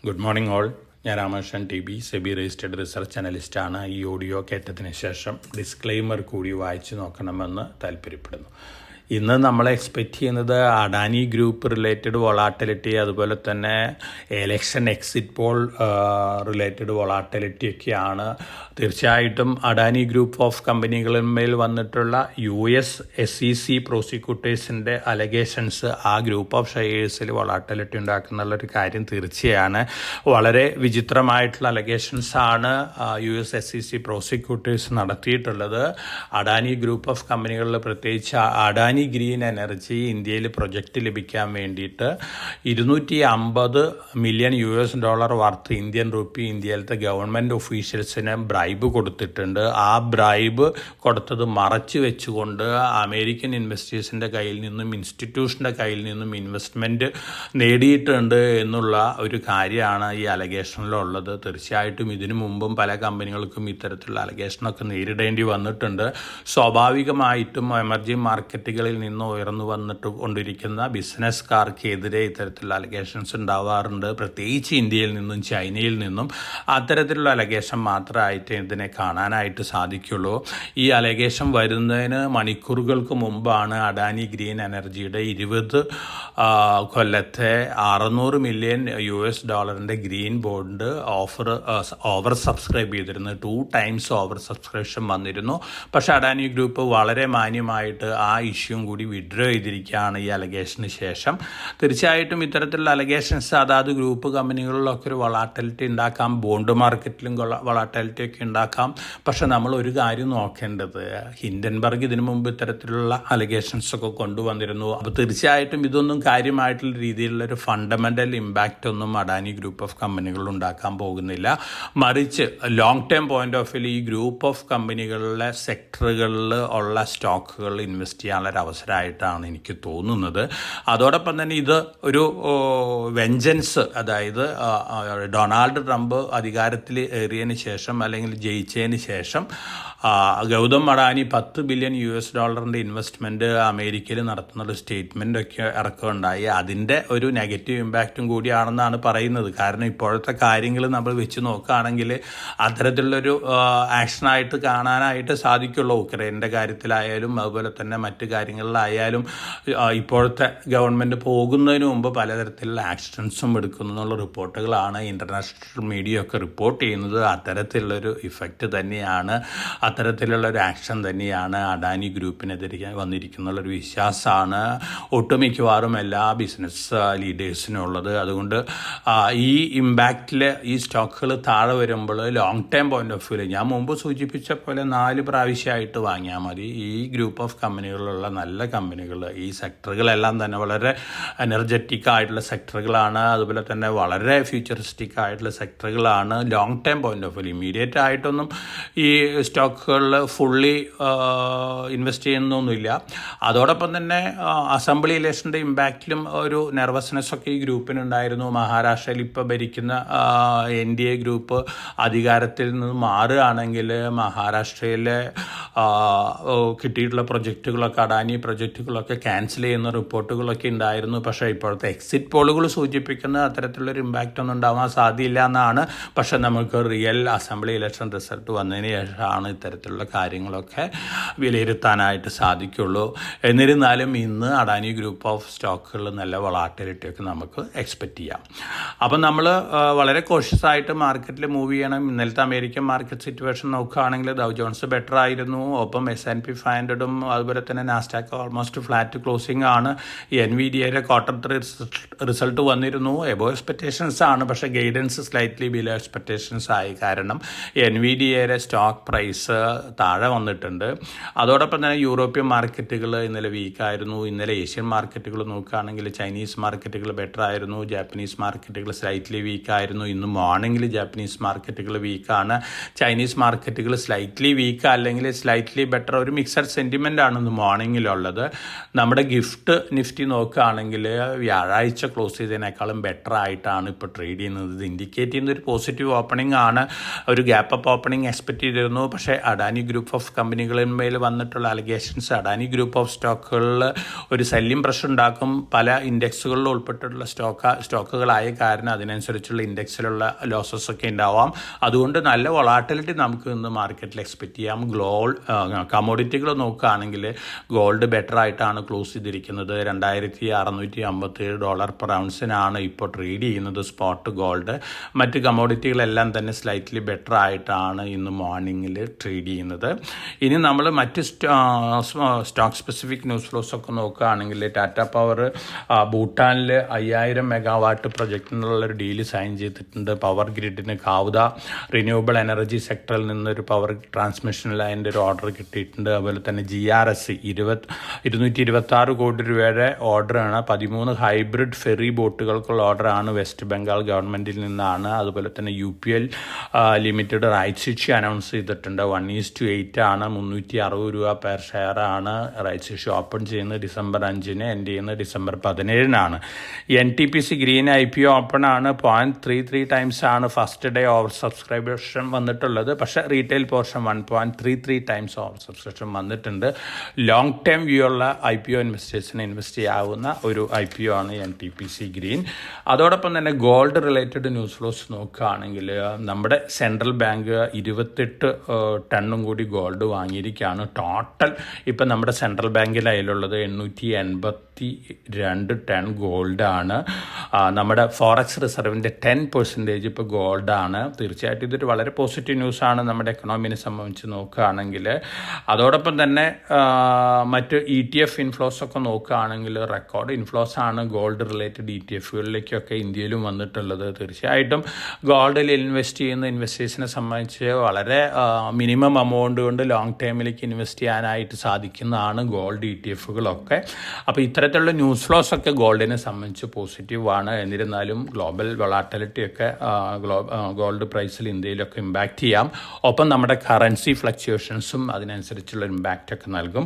Good morning all. ഞാൻ Ramakrishnan TB, SEBI registered research അനലിസ്റ്റാണ്. ഈ ഓഡിയോ കേട്ടതിന് ശേഷം ഡിസ്ക്ലെയിമർ കൂടി വായിച്ചു നോക്കണമെന്ന് താല്പര്യപ്പെടുന്നു. ഇന്ന് നമ്മൾ എക്സ്പെക്റ്റ് ചെയ്യുന്നത് അഡാനി ഗ്രൂപ്പ് റിലേറ്റഡ് വൊളാട്ടിലിറ്റി, അതുപോലെ തന്നെ election exit poll related volatility ഒക്കെയാണ്. തീർച്ചയായിട്ടും അഡാനി ഗ്രൂപ്പ് ഓഫ് കമ്പനികളിന്മേൽ വന്നിട്ടുള്ള US SEC പ്രോസിക്യൂട്ടേഴ്സിൻ്റെ അലഗേഷൻസ് ആ ഗ്രൂപ്പ് ഓഫ് ഷെയർസിൽ വൊളാട്ടിലിറ്റി ഉണ്ടാക്കുന്നുള്ളൊരു കാര്യം തീർച്ചയാണ്. വളരെ വിചിത്രമായിട്ടുള്ള അലഗേഷൻസാണ് US SEC പ്രോസിക്യൂട്ടേഴ്സ് നടത്തിയിട്ടുള്ളത്. അഡാനി ഗ്രൂപ്പ് ഓഫ് കമ്പനികളിൽ പ്രത്യേകിച്ച് അഡാനി ഗ്രീൻ എനർജി ഇന്ത്യയിൽ പ്രൊജക്റ്റ് ലഭിക്കാൻ വേണ്ടിയിട്ട് $250 മില്യൺ വർത്ത് ഇന്ത്യൻ റുപ്പി ഇന്ത്യയിലത്തെ ഗവൺമെൻറ് ഒഫീഷ്യൽസിന് ബ്രൈബ് കൊടുത്തിട്ടുണ്ട്. ആ ബ്രൈബ് കൊടുത്തത് മറച്ചു വെച്ചുകൊണ്ട് അമേരിക്കൻ ഇൻവെസ്റ്റേഴ്സിൻ്റെ കയ്യിൽ നിന്നും ഇൻസ്റ്റിറ്റ്യൂഷൻ്റെ കയ്യിൽ നിന്നും ഇൻവെസ്റ്റ്മെൻറ്റ് നേടിയിട്ടുണ്ട് എന്നുള്ള ഒരു കാര്യമാണ് ഈ അലഗേഷനിലുള്ളത്. തീർച്ചയായിട്ടും ഇതിനു മുമ്പും പല കമ്പനികൾക്കും ഇത്തരത്തിലുള്ള അലഗേഷനൊക്കെ നേരിടേണ്ടി വന്നിട്ടുണ്ട്. സ്വാഭാവികമായിട്ടും എമർജിംഗ് മാർക്കറ്റുകളിൽ നിന്ന് ഉയർന്നു വന്നിട്ട് കൊണ്ടിരിക്കുന്ന ബിസിനസ്സുകാർക്കെതിരെ ഇത്തരത്തിലുള്ള അലഗേഷൻസ് ഉണ്ടാവാറുണ്ട്. പ്രത്യേകിച്ച് ഇന്ത്യയിൽ നിന്നും ചൈനയിൽ നിന്നും അത്തരത്തിലുള്ള അലഗേഷൻ മാത്രമായിട്ട് ഇതിനെ കാണാനായിട്ട് സാധിക്കുള്ളൂ. ഈ അലഗേഷൻ വരുന്നതിന് മണിക്കൂറുകൾക്ക് മുമ്പാണ് അഡാനി ഗ്രീൻ എനർജിയുടെ 20 കൊല്ലത്തെ $600 million green bond over subscribe ചെയ്തിരുന്നു. 2 ടൈംസ് ഓവർ സബ്സ്ക്രിപ്ഷൻ വന്നിരുന്നു. പക്ഷേ അഡാനി ഗ്രൂപ്പ് വളരെ മാന്യമായിട്ട് ആ ഇഷ്യൂ കൂടി വിഡ്രോ ചെയ്തിരിക്കുകയാണ് ഈ അലഗേഷന് ശേഷം. തീർച്ചയായിട്ടും ഇത്തരത്തിലുള്ള അലഗേഷൻസ് അതാത് ഗ്രൂപ്പ് കമ്പനികളിലൊക്കെ ഒരു വൊളാറ്റിലിറ്റി ഉണ്ടാക്കാം, ബോണ്ട് മാർക്കറ്റിലും വൊളാറ്റിലിറ്റി ഒക്കെ ഉണ്ടാക്കാം. പക്ഷെ നമ്മൾ ഒരു കാര്യം നോക്കേണ്ടത്, ഹിൻഡൻബർഗ് ഇതിനു മുമ്പ് ഇത്തരത്തിലുള്ള അലഗേഷൻസ് ഒക്കെ കൊണ്ടുവന്നിരുന്നു. അപ്പോൾ തീർച്ചയായിട്ടും ഇതൊന്നും കാര്യമായിട്ടുള്ള രീതിയിലുള്ള ഒരു ഫണ്ടമെൻ്റൽ ഇമ്പാക്റ്റ് ഒന്നും അഡാനി ഗ്രൂപ്പ് ഓഫ് കമ്പനികൾ ഉണ്ടാക്കാൻ പോകുന്നില്ല. മറിച്ച് long term point of view ഈ ഗ്രൂപ്പ് ഓഫ് കമ്പനികളിലെ സെക്ടറുകളിൽ ഉള്ള സ്റ്റോക്കുകൾ ഇൻവെസ്റ്റ് ചെയ്യാനുള്ള അവസരമായിട്ടാണ് എനിക്ക് തോന്നുന്നത്. അതോടൊപ്പം തന്നെ ഇത് ഒരു വെഞ്ചൻസ്, അതായത് ഡൊണാൾഡ് ട്രംപ് അധികാരത്തിൽ ഏറിയതിന് ശേഷം അല്ലെങ്കിൽ ജയിച്ചതിന് ശേഷം ഗൗതം അഡാനി $10 ബില്യൺ ഇൻവെസ്റ്റ്മെൻറ്റ് അമേരിക്കയിൽ നടത്തുന്നൊരു സ്റ്റേറ്റ്മെൻ്റ് ഒക്കെ ഇറക്കുകയുണ്ടായി. അതിൻ്റെ ഒരു നെഗറ്റീവ് ഇമ്പാക്റ്റും കൂടിയാണെന്നാണ് പറയുന്നത്. കാരണം ഇപ്പോഴത്തെ കാര്യങ്ങൾ നമ്മൾ വെച്ച് നോക്കുകയാണെങ്കിൽ അത്തരത്തിലുള്ളൊരു ആക്ഷനായിട്ട് കാണാനായിട്ട് സാധിക്കുള്ളൂ. ഉക്രൈൻ്റെ കാര്യത്തിലായാലും അതുപോലെ തന്നെ മറ്റു കാര്യങ്ങളിലായാലും ഇപ്പോഴത്തെ ഗവൺമെൻറ് പോകുന്നതിന് മുമ്പ് പലതരത്തിലുള്ള ആക്ഷൻസും എടുക്കുന്നു എന്നുള്ള റിപ്പോർട്ടുകളാണ് ഇൻ്റർനാഷണൽ മീഡിയ ഒക്കെ റിപ്പോർട്ട് ചെയ്യുന്നത്. അത്തരത്തിലുള്ളൊരു ഇഫക്റ്റ് തന്നെയാണ്, അത്തരത്തിലുള്ളൊരു ആക്ഷൻ തന്നെയാണ് അഡാനി ഗ്രൂപ്പിനെതിരെ വന്നിരിക്കുന്നുള്ളൊരു വിശ്വാസമാണ് ഒട്ടുമിക്കവാറും എല്ലാ ബിസിനസ് ലീഡേഴ്സിനും ഉള്ളത്. അതുകൊണ്ട് ഈ ഇമ്പാക്റ്റിൽ ഈ സ്റ്റോക്കുകൾ താഴെ വരുമ്പോൾ long term point of view ഞാൻ മുമ്പ് സൂചിപ്പിച്ച പോലെ 4 പ്രാവശ്യമായിട്ട് വാങ്ങിയാൽ മതി. ഈ ഗ്രൂപ്പ് ഓഫ് കമ്പനികളിലുള്ള നല്ല കമ്പനികൾ, ഈ സെക്ടറുകളെല്ലാം തന്നെ വളരെ എനർജറ്റിക് ആയിട്ടുള്ള സെക്ടറുകളാണ്, അതുപോലെ തന്നെ വളരെ ഫ്യൂച്ചറിസ്റ്റിക് ആയിട്ടുള്ള സെക്ടറുകളാണ്. Long term point of view immediate ആയിട്ടൊന്നും ഈ സ്റ്റോക്കുകളിൽ ഫുള്ളി ഇൻവെസ്റ്റ് ചെയ്യുന്നൊന്നുമില്ല. അതോടൊപ്പം തന്നെ അസംബ്ലി ഇലക്ഷൻ്റെ ഇമ്പാക്റ്റിലും ഒരു നെർവസ്നെസ് ഒക്കെ ഈ ഗ്രൂപ്പിനുണ്ടായിരുന്നു. മഹാരാഷ്ട്രയിൽ ഇപ്പോൾ ഭരിക്കുന്ന NDA ഗ്രൂപ്പ് അധികാരത്തിൽ നിന്ന് മാറുകയാണെങ്കിൽ മഹാരാഷ്ട്രയിലെ കിട്ടിയിട്ടുള്ള പ്രൊജക്റ്റുകളൊക്കെ അഡാനി പ്രൊജക്റ്റുകളൊക്കെ ക്യാൻസൽ ചെയ്യുന്ന റിപ്പോർട്ടുകളൊക്കെ ഉണ്ടായിരുന്നു. പക്ഷേ ഇപ്പോഴത്തെ എക്സിറ്റ് പോളുകൾ സൂചിപ്പിക്കുന്ന അത്തരത്തിലുള്ളൊരു ഇമ്പാക്റ്റ് ഒന്നും ഉണ്ടാവാൻ സാധ്യമില്ല എന്നാണ്. പക്ഷേ നമുക്ക് റിയൽ അസംബ്ലി ഇലക്ഷൻ റിസൾട്ട് വന്നതിന് ശേഷമാണ് ഇത്തരത്തിലുള്ള കാര്യങ്ങളൊക്കെ വിലയിരുത്താനായിട്ട് സാധിക്കുള്ളൂ. എന്നിരുന്നാലും ഇന്ന് അഡാനി ഗ്രൂപ്പ് ഓഫ് സ്റ്റോക്കുകളിൽ നല്ല വൊളാറ്റിലിറ്റിയൊക്കെ നമുക്ക് എക്സ്പെക്റ്റ് ചെയ്യാം. അപ്പം നമ്മൾ വളരെ കോഷ്യസ് ആയിട്ട് മാർക്കറ്റിൽ മൂവ് ചെയ്യണം. ഇന്നലത്തെ അമേരിക്കൻ മാർക്കറ്റ് സിറ്റുവേഷൻ നോക്കുകയാണെങ്കിൽ ഡൗ ജോൺസ് ബെറ്റർ ആയിരുന്നു. ഒപ്പം S&P 500 അതുപോലെ തന്നെ നാസ്ഡാക്ക് ഓൾമോസ്റ്റ് ഫ്ലാറ്റ് ക്ലോസിംഗ് ആണ്. NVIDIAയുടെ Q3 റിസൾട്ട് വന്നിരുന്നു. എബോ എക്സ്പെക്റ്റേഷൻസ് ആണ്, പക്ഷേ ഗൈഡൻസ് സ്ലൈറ്റ്ലി ബിലോ എക്സ്പെക്റ്റേഷൻസ് ആയി. കാരണം NVIDIAയുടെ സ്റ്റോക്ക് പ്രൈസ് താഴെ വന്നിട്ടുണ്ട്. അതോടൊപ്പം തന്നെ യൂറോപ്യൻ മാർക്കറ്റുകൾ ഇന്നലെ വീക്കായിരുന്നു. ഇന്നലെ ഏഷ്യൻ മാർക്കറ്റുകൾ നോക്കുകയാണെങ്കിൽ ചൈനീസ് മാർക്കറ്റുകൾ ബെറ്റർ ആയിരുന്നു, ജാപ്പനീസ് മാർക്കറ്റുകൾ സ്ലൈറ്റ്ലി വീക്കായിരുന്നു. ഇന്ന് മോർണിംഗിൽ ജാപ്പനീസ് മാർക്കറ്റുകൾ വീക്കാണ്. ചൈനീസ് മാർക്കറ്റുകൾ സ്ലൈറ്റ്ലി വീക്ക് അല്ലെങ്കിൽ സ്ലൈറ്റ്ലി ബെറ്റർ, ഒരു മിക്സഡ് സെൻറ്റിമെൻ്റ് ആണ് ഇന്ന് മോർണിംഗിലുള്ളത്. നമ്മുടെ ഗിഫ്റ്റ് നിഫ്റ്റി നോക്കുകയാണെങ്കിൽ വ്യാഴാഴ്ച ക്ലോസ് ചെയ്തതിനേക്കാളും ബെറ്റർ ആയിട്ടാണ് ഇപ്പോൾ ട്രേഡ് ചെയ്യുന്നത്. ഇത് ഇൻഡിക്കേറ്റ് ചെയ്യുന്ന ഒരു പോസിറ്റീവ് ഓപ്പണിംഗ് ആണ്. ഒരു ഗ്യാപ്പ് അപ്പ് ഓപ്പണിംഗ് എക്സ്പെക്ട് ചെയ്തിരുന്നു. പക്ഷേ അഡാനി ഗ്രൂപ്പ് ഓഫ് കമ്പനികളിന്മേൽ വന്നിട്ടുള്ള അലിഗേഷൻസ് അഡാനി ഗ്രൂപ്പ് ഓഫ് സ്റ്റോക്കുകളിൽ ഒരു സെല്ലിംഗ് പ്രഷർ ഉണ്ടാക്കും. പല ഇൻഡെക്സുകളിൽ ഉൾപ്പെട്ടിട്ടുള്ള സ്റ്റോക്കുകളായ കാരണം അതിനനുസരിച്ചുള്ള ഇൻഡെക്സിലുള്ള ലോസസ് ഒക്കെ ഉണ്ടാവാം. അതുകൊണ്ട് നല്ല വൊളാറ്റിലിറ്റി നമുക്ക് ഇന്ന് മാർക്കറ്റിൽ എക്സ്പെക്റ്റ് ചെയ്യാം. കമോഡിറ്റികൾ നോക്കുകയാണെങ്കിൽ ഗോൾഡ് ബെറ്റർ ആയിട്ടാണ് ക്ലോസ് ചെയ്തിരിക്കുന്നത്. $2,657 പെർ ഔൺസിനാണ് ഇപ്പോൾ ട്രേഡ് ചെയ്യുന്നത് സ്പോട്ട് ഗോൾഡ്. മറ്റ് കമോഡിറ്റികളെല്ലാം തന്നെ സ്ലൈറ്റ്ലി ബെറ്റർ ആയിട്ടാണ് ഇന്ന് മോർണിംഗിൽ ട്രേഡ് ചെയ്യുന്നത്. ഇനി നമ്മൾ മറ്റ് സ്റ്റോക്ക് സ്പെസിഫിക് ന്യൂസ് ഫ്ലോസ് ഒക്കെ നോക്കുകയാണെങ്കിൽ ടാറ്റ പവർ ഭൂട്ടാനിൽ 5000 മെഗാവാട്ട് പ്രൊജക്റ്റിനുള്ളൊരു ഡീല് സൈൻ ചെയ്തിട്ടുണ്ട്. പവർ ഗ്രിഡിന് കാവുത റിന്യൂവബിൾ എനർജി സെക്ടറിൽ നിന്നൊരു പവർ ട്രാൻസ്മിഷൻ ലൈനിൻ്റെ ഒരു ഓർഡർ കിട്ടിയിട്ടുണ്ട്. അതുപോലെ തന്നെ GRS 226 കോടി രൂപയുടെ ഓർഡറാണ്. 13 ഹൈബ്രിഡ് ഫെറി ബോട്ടുകൾക്കുള്ള ഓർഡറാണ് വെസ്റ്റ് ബംഗാൾ ഗവൺമെൻറ്റിൽ നിന്നാണ്. അതുപോലെ തന്നെ UPL limited rights issue announce ചെയ്തിട്ടുണ്ട്. 1:8 ആണ്. 360 രൂപ പെർ ഷെയർ ആണ് റൈറ്റ്സ് ഇഷ്യൂ. ഓപ്പൺ ചെയ്യുന്നത് December 5-ന്, എൻഡ് ചെയ്യുന്നത് December 17-നാണ്. NTPC green IPO open ആണ്. 0.33 ടൈംസ് ആണ് ഫസ്റ്റ് ഡേ ഓവർ സബ്സ്ക്രിപ്ഷൻ വന്നിട്ടുള്ളത്. പക്ഷേ retail portion 1.33 times over subscription വന്നിട്ടുണ്ട്. ലോങ് ടേം വ്യൂ ഉള്ള IPO ഇൻവെസ്റ്റേഴ്സിന് ഇൻവെസ്റ്റ് ചെയ്യാവുന്ന ഒരു IPO ആണ് NTPC ഗ്രീൻ. അതോടൊപ്പം തന്നെ ഗോൾഡ് റിലേറ്റഡ് ന്യൂസ് ഫ്ലോസ് നോക്കുകയാണെങ്കിൽ നമ്മുടെ സെൻട്രൽ ബാങ്ക് 28 ടണ്ണും കൂടി ഗോൾഡ് വാങ്ങിയിരിക്കുകയാണ്. ടോട്ടൽ ഇപ്പം നമ്മുടെ സെൻട്രൽ ബാങ്കിൻ്റെ കയ്യിലുള്ളത് 882 ടൺ ഗോൾഡാണ്. നമ്മുടെ ഫോറക്സ് റിസർവിൻ്റെ 10% ഇപ്പോൾ ഗോൾഡാണ്. തീർച്ചയായിട്ടും ഇതൊരു വളരെ പോസിറ്റീവ് ന്യൂസാണ് നമ്മുടെ എക്കണോമിനെ സംബന്ധിച്ച് നോക്കുകയാണെങ്കിൽ. അതോടൊപ്പം തന്നെ മറ്റ് ETF ഇൻഫ്ലോസ് ഒക്കെ നോക്കുകയാണെങ്കിൽ റെക്കോർഡ് ഇൻഫ്ലോസ് ആണ് ഗോൾഡ് റിലേറ്റഡ് ETFകളിലേക്കൊക്കെ ഇന്ത്യയിലും വന്നിട്ടുള്ളത്. തീർച്ചയായിട്ടും ഗോൾഡിൽ ഇൻവെസ്റ്റ് ചെയ്യുന്ന ഇൻവെസ്റ്റേഴ്സിനെ സംബന്ധിച്ച് വളരെ മിനിമം എമൗണ്ട് കൊണ്ട് ലോങ് ടേമിലേക്ക് ഇൻവെസ്റ്റ് ചെയ്യാനായിട്ട് സാധിക്കുന്നതാണ് ഗോൾഡ് ETFകളൊക്കെ. അപ്പോൾ ഇത്തരത്തിലുള്ള ന്യൂസ് ഫ്ലോസ് ഒക്കെ ഗോൾഡിനെ സംബന്ധിച്ച് പോസിറ്റീവാണ്. എന്നിരുന്നാലും ഗ്ലോബൽ വൊളാറ്റിലിറ്റിയൊക്കെ ഗോൾഡ് പ്രൈസിൽ ഇന്ത്യയിലൊക്കെ ഇമ്പാക്റ്റ് ചെയ്യാം. ഒപ്പം നമ്മുടെ കറൻസി ഫ്ലക്ച്വേഷൻസും അതിനനുസരിച്ചുള്ള ഇമ്പാക്റ്റൊക്കെ നൽകും.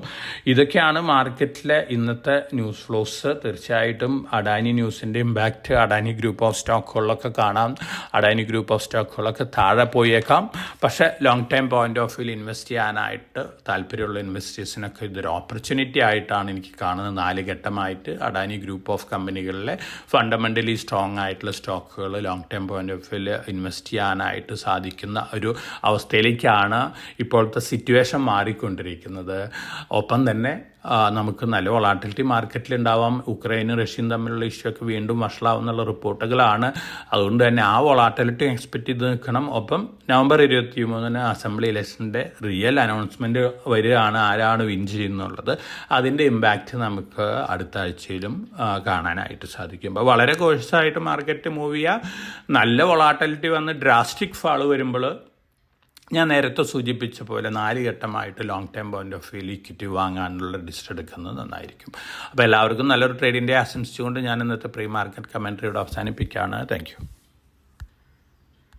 ഇതൊക്കെയാണ് മാർക്കറ്റിലെ ഇന്നത്തെ ന്യൂസ് ഫ്ലോസ്. തീർച്ചയായിട്ടും അഡാനി ന്യൂസിൻ്റെ ഇമ്പാക്റ്റ് അഡാനി ഗ്രൂപ്പ് ഓഫ് സ്റ്റോക്കുകളിലൊക്കെ കാണാം. അഡാനി ഗ്രൂപ്പ് ഓഫ് സ്റ്റോക്കുകളൊക്കെ താഴെ പോയേക്കാം. പക്ഷേ ലോങ് ടൈം പോയിന്റ് ഓഫ് വ്യൂവിൽ ഇൻവെസ്റ്റ് ചെയ്യാനായിട്ട് താല്പര്യമുള്ള ഇൻവെസ്റ്റേഴ്സിനൊക്കെ ഇതൊരു ഓപ്പർച്യൂണിറ്റി ആയിട്ടാണ് എനിക്ക് കാണുന്നത്. 4 ഘട്ടമായിട്ട് അഡാനി ഗ്രൂപ്പ് ഓഫ് കമ്പനികളിലെ ഫണ്ടമെൻ്റലി സ്ട്രോങ് ആയിട്ടുള്ള സ്റ്റോക്കുകൾ ലോങ് ടൈം പോയിന്റ് ഓഫ് വ്യൂവിൽ ഇൻവെസ്റ്റ് ചെയ്യാനായിട്ട് സാധിക്കുന്ന ഒരു അവസ്ഥയിലേക്കാണ് ഇപ്പോഴത്തെ സിറ്റുവേഷൻ മാറിക്കൊണ്ടിരിക്കുന്നത്. ഒപ്പം തന്നെ നമുക്ക് നല്ല വൊളാറ്റിലിറ്റി മാർക്കറ്റിലുണ്ടാവാം. ഉക്രൈനും റഷ്യയും തമ്മിലുള്ള ഇഷ്യൂ ഒക്കെ വീണ്ടും വഷളാവുന്നുള്ള റിപ്പോർട്ടുകളാണ്. അതുകൊണ്ട് തന്നെ ആ വൊളാറ്റിലിറ്റി എക്സ്പെക്റ്റ് ചെയ്ത് നിൽക്കണം. ഒപ്പം November 23-ന് അസംബ്ലി ഇലക്ഷൻ്റെ റിയൽ അനൗൺസ്മെൻറ്റ് വരികയാണ്, ആരാണ് വിൻ ചെയ്യുന്നുള്ളത്. അതിൻ്റെ ഇമ്പാക്റ്റ് നമുക്ക് അടുത്ത ആഴ്ചയിലും കാണാനായിട്ട് സാധിക്കും. അപ്പോൾ വളരെ കോഴ്സായിട്ട് മാർക്കറ്റ് മൂവ് ചെയ്യുക. നല്ല വൊളാറ്റിലിറ്റി വന്ന് ഡ്രാസ്റ്റിക് ഫാൾ വരുമ്പോൾ ഞാൻ നേരത്തെ സൂചിപ്പിച്ച പോലെ 4 ഘട്ടമായിട്ട് long time point of view equity വാങ്ങാനുള്ള ഡിസിഷൻ എടുക്കുന്നത് നന്നായിരിക്കും. അപ്പോൾ എല്ലാവർക്കും നല്ലൊരു ട്രേഡിൻ്റെ ആശംസിച്ചുകൊണ്ട് ഞാൻ ഇന്നത്തെ പ്രീ മാർക്കറ്റ് കമൻട്രിയോട് അവസാനിപ്പിക്കുകയാണ്. Thank you.